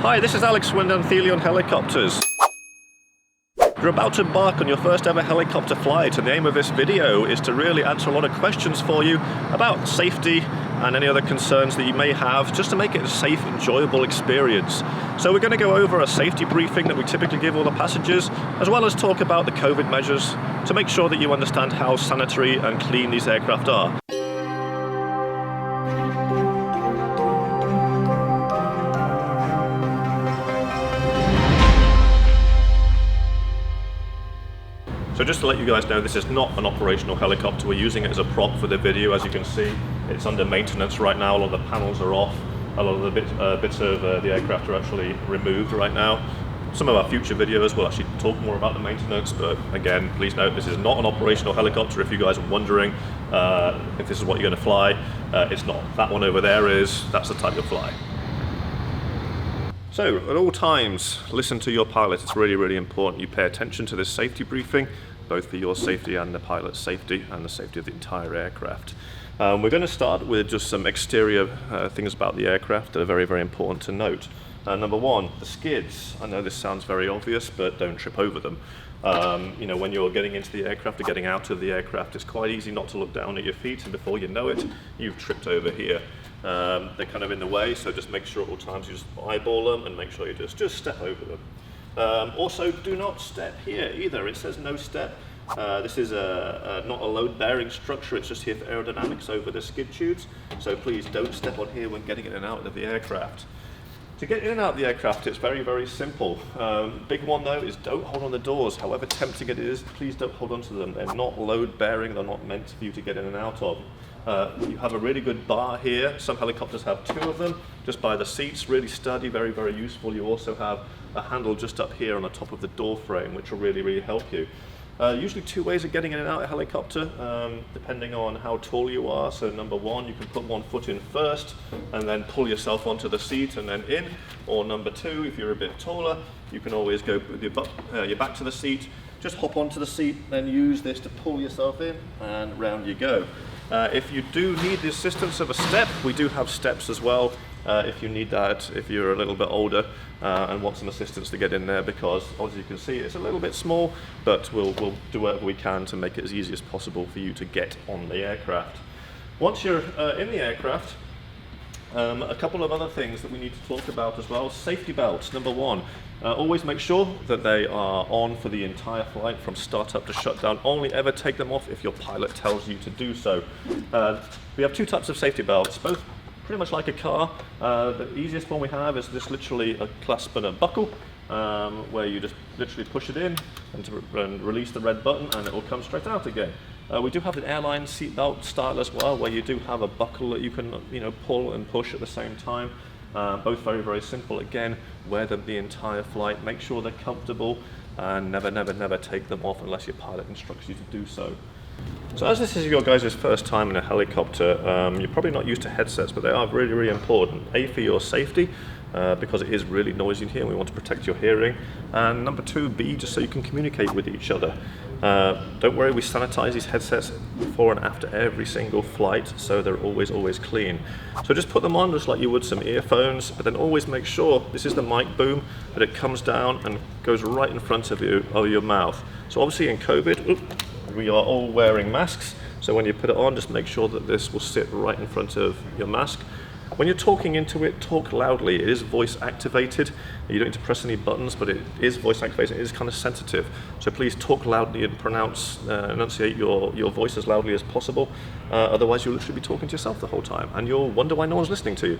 Hi, this is Alex with Anthelion Helicopters. You're about to embark on your first ever helicopter flight, and the aim of this video is to really answer a lot of questions for you about safety and any other concerns that you may have, just to make it a safe, enjoyable experience. So we're going to go over a safety briefing that we typically give all the passengers, as well as talk about the COVID measures to make sure that you understand how sanitary and clean these aircraft are. So just to let you guys know, this is not an operational helicopter. We're using it as a prop for the video. As you can see, it's under maintenance right now. A lot of the panels are off. A lot of the bits of the aircraft are actually removed right now. Some of our future videos will actually talk more about the maintenance, but again, please note this is not an operational helicopter. If you guys are wondering if this is what you're going to fly, it's not. That one over there is, that's the type you'll fly. So, at all times, listen to your pilot. It's really, really important you pay attention to this safety briefing, both for your safety and the pilot's safety, and the safety of the entire aircraft. We're going to start with just some exterior things about the aircraft that are very, very important to note. Number one, the skids. I know this sounds very obvious, but don't trip over them. You know, when you're getting into the aircraft or getting out of the aircraft, it's quite easy not to look down at your feet, and before you know it, you've tripped over here. They're kind of in the way, so just make sure at all times you just eyeball them and make sure you just step over them. Also, do not step here either. It says no step. This is not a load-bearing structure, it's just here for aerodynamics over the skid tubes, so please don't step on here when getting in and out of the aircraft. To get in and out of the aircraft, it's very, very simple. Big one though is don't hold on the doors. However tempting it is, please don't hold on to them. They're not load-bearing, they're not meant for you to get in and out of. You have a really good bar here. Some helicopters have two of them, just by the seats, really sturdy, very, very useful. You also have a handle just up here on the top of the door frame, which will really, really help you. Usually two ways of getting in and out of a helicopter, depending on how tall you are. So number one, you can put one foot in first and then pull yourself onto the seat and then in. Or number two, if you're a bit taller, you can always go with your back to the seat, just hop onto the seat, then use this to pull yourself in, and round you go. If you do need the assistance of a step, we do have steps as well. If you need that, if you're a little bit older and want some assistance to get in there, because as you can see it's a little bit small, but we'll do whatever we can to make it as easy as possible for you to get on the aircraft. Once you're in the aircraft, a couple of other things that we need to talk about as well. Safety belts, number one. Always make sure that they are on for the entire flight from start up to shutdown. Only ever take them off if your pilot tells you to do so. We have two types of safety belts, both pretty much like a car. The easiest one we have is just literally a clasp and a buckle, where you just literally push it in and release the red button and it will come straight out again. We do have an airline seatbelt style as well, where you do have a buckle that you can pull and push at the same time. Both very, very simple. Again, wear them the entire flight, make sure they're comfortable, and never, never, never take them off unless your pilot instructs you to do so. So as this is your guys' first time in a helicopter, you're probably not used to headsets, but they are really, really important. A, for your safety, because it is really noisy in here and we want to protect your hearing. And number two, B, just so you can communicate with each other. Don't worry, we sanitize these headsets before and after every single flight, so they're always, always clean. So just put them on just like you would some earphones, but then always make sure, this is the mic boom, that it comes down and goes right in front of you, of your mouth. So obviously in COVID, we are all wearing masks, so when you put it on, just make sure that this will sit right in front of your mask. When you're talking into it, talk loudly. It is voice activated. You don't need to press any buttons, but it is voice activated. It is kind of sensitive. So please talk loudly and enunciate your voice as loudly as possible. Otherwise, you'll literally be talking to yourself the whole time, and you'll wonder why no one's listening to you.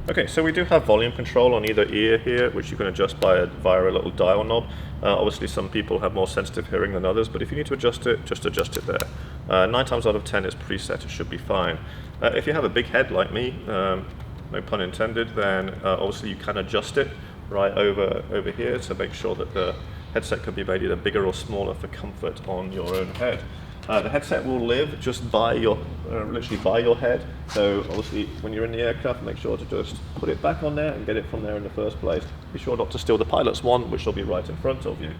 Okay, so we do have volume control on either ear here, which you can adjust via a little dial knob. Obviously, some people have more sensitive hearing than others, but if you need to adjust it, just adjust it there. 9 times out of 10 it's preset, it should be fine. If you have a big head like me, no pun intended, then obviously you can adjust it right over here to make sure that the headset can be made either bigger or smaller for comfort on your own head. The headset will live just by literally by your head. So obviously when you're in the aircraft, make sure to just put it back on there and get it from there in the first place. Be sure not to steal the pilot's one, which will be right in front of you.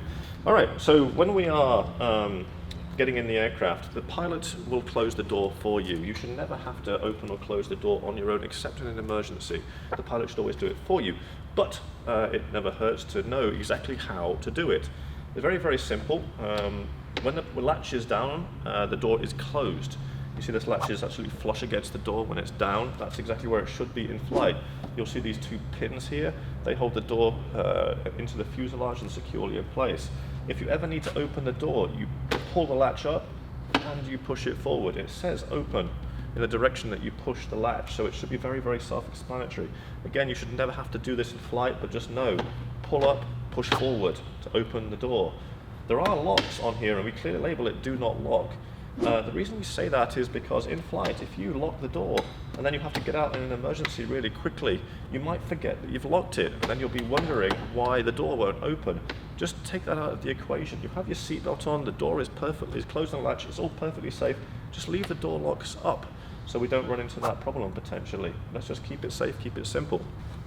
All right, so when we are getting in the aircraft, the pilot will close the door for you. You should never have to open or close the door on your own except in an emergency. The pilot should always do it for you. but it never hurts to know exactly how to do it. It's very, very simple. When the latch is down, the door is closed. You see this latch is actually flush against the door when it's down. That's exactly where it should be in flight. You'll see these two pins here. They hold the door into the fuselage and securely in place. If you ever need to open the door, you pull the latch up and you push it forward. It says open in the direction that you push the latch, so it should be very, very self-explanatory. Again, you should never have to do this in flight, but just know, pull up, push forward to open the door. There are locks on here, and we clearly label it do not lock. The reason we say that is because in flight, if you lock the door and then you have to get out in an emergency really quickly, you might forget that you've locked it, and then you'll be wondering why the door won't open. Just take that out of the equation. You have your seatbelt on, the door is perfectly, it's closed on the latch, it's all perfectly safe. Just leave the door locks up so we don't run into that problem potentially. Let's just keep it safe, keep it simple.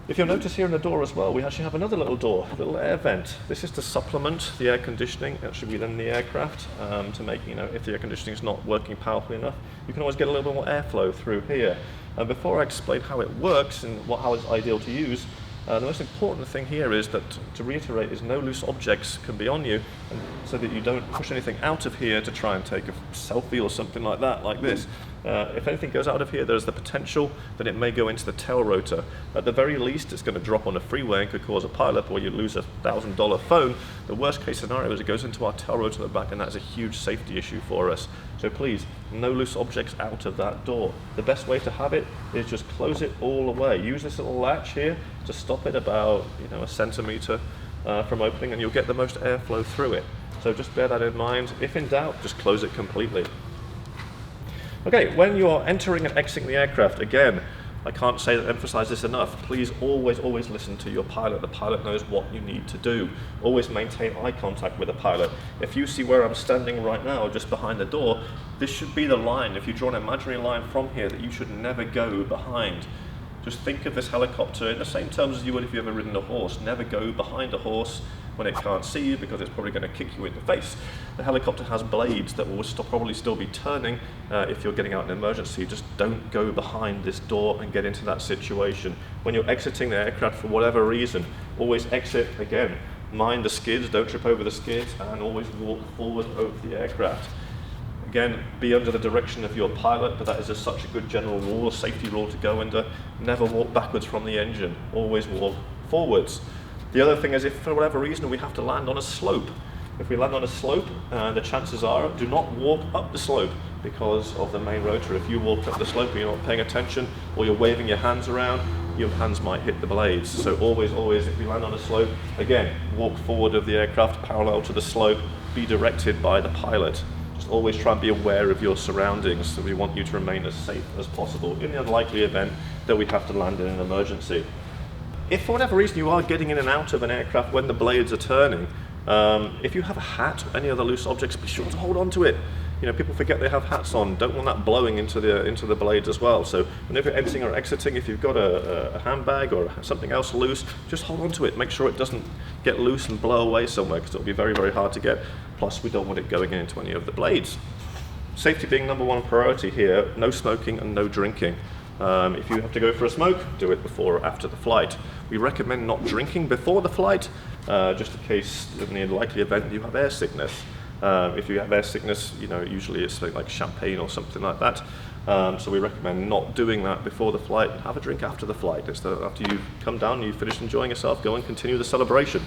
If you'll notice here in the door as well, we actually have another little door, a little air vent. This is to supplement the air conditioning actually within the aircraft to make, if the air conditioning is not working powerfully enough, you can always get a little bit more airflow through here. And before I explain how it works and how it's ideal to use, the most important thing here is that, to reiterate, is no loose objects can be on you, and so that you don't push anything out of here to try and take a selfie or something like that, like this. If anything goes out of here, there's the potential that it may go into the tail rotor. At the very least, it's going to drop on a freeway and could cause a pileup, or you lose a $1,000 phone. The worst case scenario is it goes into our tail rotor at the back, and that's a huge safety issue for us. So please, no loose objects out of that door. The best way to have it is just close it all the way. Use this little latch here to stop it about a centimeter from opening, and you'll get the most airflow through it. So just bear that in mind. If in doubt, just close it completely. Okay, when you're entering and exiting the aircraft, again, I can't emphasize this enough. Please always listen to your pilot. The pilot knows what you need to do. Always maintain eye contact with the pilot. If you see where I'm standing right now, just behind the door, this should be the line. If you draw an imaginary line from here that you should never go behind. Just think of this helicopter in the same terms as you would if you've ever ridden a horse. Never go behind a horse when it can't see you, because it's probably going to kick you in the face. The helicopter has blades that will probably still be turning if you're getting out in an emergency. Just don't go behind this door and get into that situation. When you're exiting the aircraft for whatever reason, always exit again. Mind the skids, don't trip over the skids, and always walk forward over the aircraft. Again, be under the direction of your pilot, but that is just such a good general rule, a safety rule to go under. Never walk backwards from the engine, always walk forwards. The other thing is, if for whatever reason we have to land on a slope, if we land on a slope, the chances are do not walk up the slope because of the main rotor. If you walk up the slope and you're not paying attention, or you're waving your hands around, your hands might hit the blades. So always, if we land on a slope, again, walk forward of the aircraft parallel to the slope, be directed by the pilot. Just always try and be aware of your surroundings, so we want you to remain as safe as possible in the unlikely event that we have to land in an emergency. If for whatever reason you are getting in and out of an aircraft when the blades are turning, if you have a hat or any other loose objects, be sure to hold on to it. People forget they have hats on. Don't want that blowing into the blades as well. So whenever you're entering or exiting, if you've got a handbag or something else loose, just hold on to it. Make sure it doesn't get loose and blow away somewhere, because it'll be very, very hard to get. Plus, we don't want it going into any of the blades. Safety being number one priority here, no smoking and no drinking. If you have to go for a smoke, do it before or after the flight. We recommend not drinking before the flight, just in case, in the likely event that you have air sickness. If you have air sickness, usually it's something like champagne or something like that. So we recommend not doing that before the flight. Have a drink after the flight. After you come down and you finish enjoying yourself, go and continue the celebration.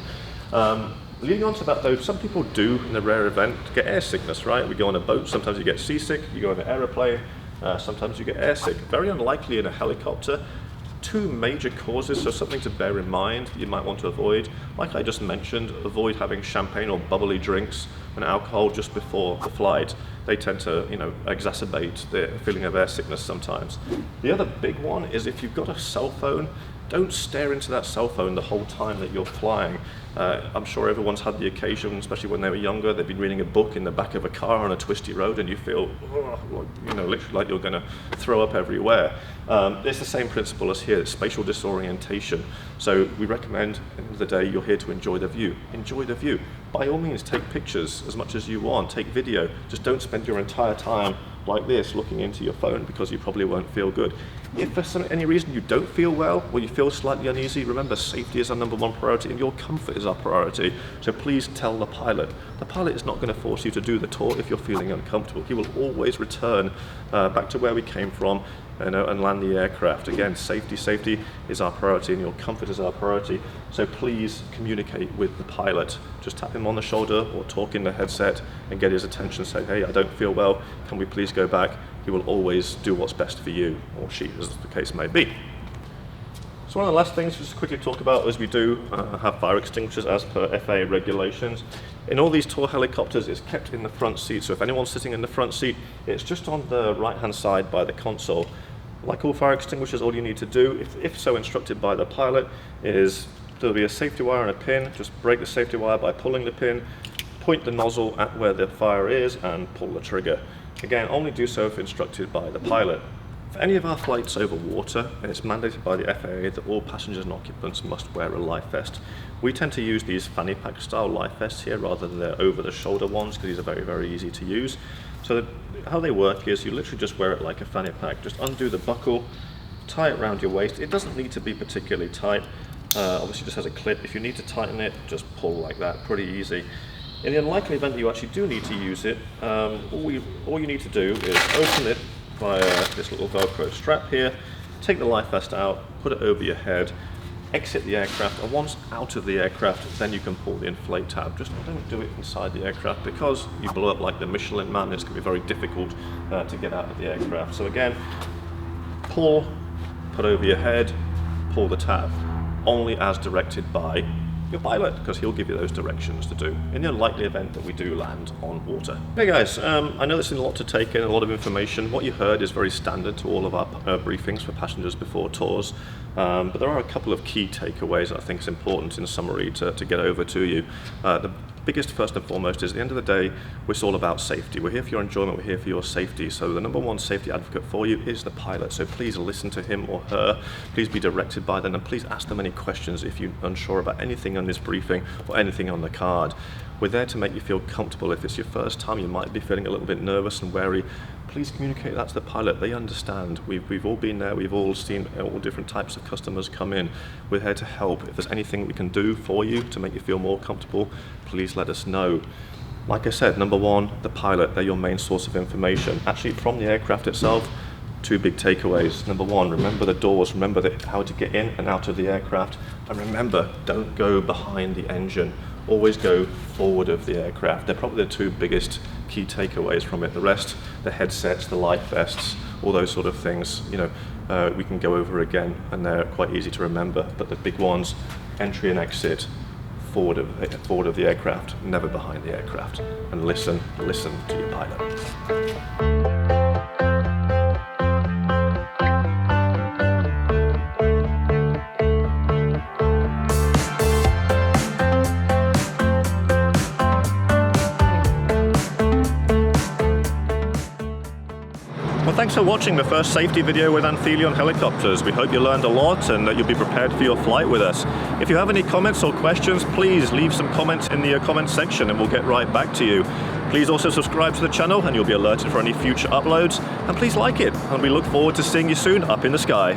Leading on to that though, some people do, in a rare event, get air sickness, right? We go on a boat, sometimes you get seasick, you go on an aeroplane, sometimes you get airsick. Very unlikely in a helicopter. Two major causes, so something to bear in mind you might want to avoid. Like I just mentioned, avoid having champagne or bubbly drinks and alcohol just before the flight. They tend to, exacerbate the feeling of air sickness sometimes. The other big one is if you've got a cell phone, don't stare into that cell phone the whole time that you're flying. I'm sure everyone's had the occasion, especially when they were younger, they've been reading a book in the back of a car on a twisty road and you feel, literally like you're going to throw up everywhere. It's the same principle as here, it's spatial disorientation. So we recommend, at the end of the day, you're here to enjoy the view. Enjoy the view. By all means, take pictures as much as you want, take video. Just don't spend your entire time like this, looking into your phone, because you probably won't feel good. If for any reason you don't feel well, or you feel slightly uneasy, remember safety is our #1 priority and your comfort is our priority. So please tell the pilot. The pilot is not going to force you to do the tour if you're feeling uncomfortable. He will always return back to where we came from, and land the aircraft. Again, safety is our priority and your comfort is our priority. So please communicate with the pilot. Just tap him on the shoulder or talk in the headset and get his attention. Say, hey, I don't feel well. Can we please go back? He will always do what's best for you, or she, as the case may be. So one of the last things just to quickly talk about is we do have fire extinguishers as per FAA regulations. In all these tour helicopters, it's kept in the front seat. So if anyone's sitting in the front seat, it's just on the right-hand side by the console. Like all fire extinguishers, all you need to do, if so instructed by the pilot, is there'll be a safety wire and a pin. Just break the safety wire by pulling the pin, point the nozzle at where the fire is, and pull the trigger. Again, only do so if instructed by the pilot. For any of our flights over water, it's mandated by the FAA that all passengers and occupants must wear a life vest. We tend to use these fanny pack style life vests here rather than the over the shoulder ones, because these are very, very easy to use. So how they work is you literally just wear it like a fanny pack. Just undo the buckle, tie it around your waist. It doesn't need to be particularly tight. Obviously just has a clip. If you need to tighten it, just pull like that, pretty easy. In the unlikely event that you actually do need to use it, all you need to do is open it via this little Velcro strap here, take the life vest out, put it over your head, exit the aircraft, and once out of the aircraft, then you can pull the inflate tab. Just don't do it inside the aircraft, because you blow up like the Michelin Man, it's going to be very difficult to get out of the aircraft. So again, pull, put over your head, pull the tab, only as directed by your pilot, because he'll give you those directions to do in the unlikely event that we do land on water. Okay guys, I know this is a lot to take in, a lot of information. What you heard is very standard to all of our briefings for passengers before tours, but there are a couple of key takeaways that I think is important in summary to get over to you. The biggest, first and foremost, is at the end of the day, it's all about safety. We're here for your enjoyment, we're here for your safety. So the #1 safety advocate for you is the pilot. So please listen to him or her, please be directed by them, and please ask them any questions if you're unsure about anything on this briefing or anything on the card. We're there to make you feel comfortable. If it's your first time, you might be feeling a little bit nervous and wary, please communicate that to the pilot. They understand. We've all been there, we've all seen all different types of customers come in. We're here to help. If there's anything we can do for you to make you feel more comfortable, please let us know. Like I said, #1, the pilot, they're your main source of information. Actually, from the aircraft itself, two big takeaways. #1, remember the doors, remember how to get in and out of the aircraft, and remember, don't go behind the engine. Always go forward of the aircraft. They're probably the two biggest key takeaways from it. The rest, the headsets, the life vests, all those sort of things, we can go over again, and they're quite easy to remember. But the big ones, entry and exit, forward of the aircraft, never behind the aircraft. And listen to your pilot. Well, thanks for watching the first safety video with Anthelion Helicopters. We hope you learned a lot and that you'll be prepared for your flight with us. If you have any comments or questions, please leave some comments in the comments section and we'll get right back to you. Please also subscribe to the channel and you'll be alerted for any future uploads. And please like it, and we look forward to seeing you soon up in the sky.